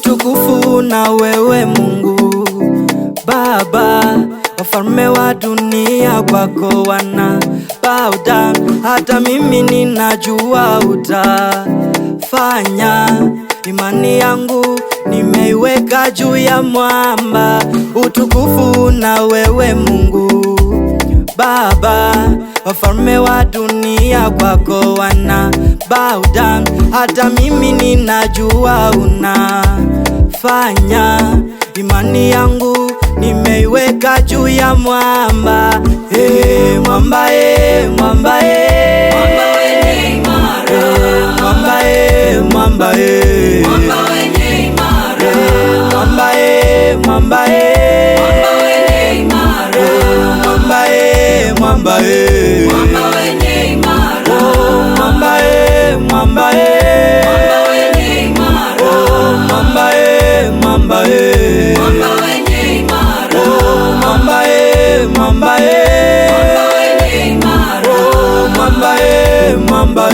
utukufu na wewe Mungu Baba, wafalme wa dunia kwako wana bow down. Hata mimi ninajua utafanya, imani yangu nimeiweka juu ya mwamba. Utukufu na wewe Mungu Baba, wafalme wa dunia kwako wana bow down. Hata mimi ninajua unafanya, imani yangu nimeiweka juu ya mwamba. Mwamba, mwamba, Mwamba wenye imara, mwamba, mwamba, mwamba wenye imara, mwamba, mwamba, mwamba wenye imara, mwamba, mwamba, mwamba wenye imara, mwamba, mwamba, mwamba wenye imara, mwamba, mwamba, mwamba wenye imara, mwamba, mwamba, mwamba wenye imara, mwamba, mwamba,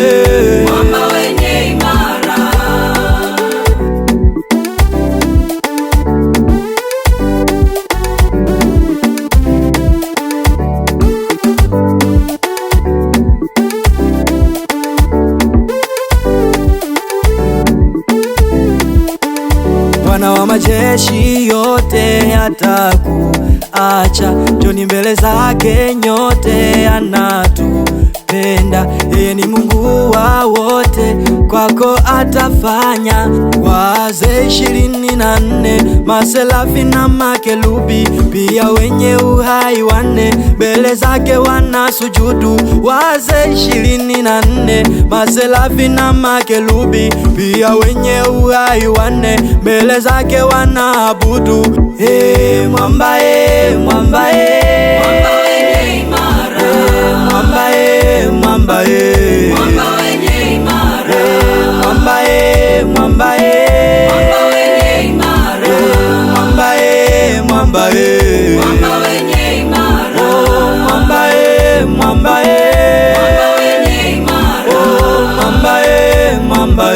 mwamba wenye imara. Bwana wa majeshi yote hatakuacha, njoni mbele zake nyote, anatupenda. Yeye ni Mungu wa wote, kwako atafanya. Wazee 24 maserafi na makerubi, pia wenye uhai wanne, mbele zake wanasujudu. Wazee 24 maserafi na makerubi, pia wenye uhai wanne, mbele zake wanaabudu. Mwamba, mwamba, Mwamba wenye imara, mwamba, mwamba, mwamba wenye imara, mwamba, mwamba, mwamba wenye imara, mwamba, mwamba, mwamba wenye imara, mwamba, mwamba, mwamba wenye imara, mwamba, mwamba,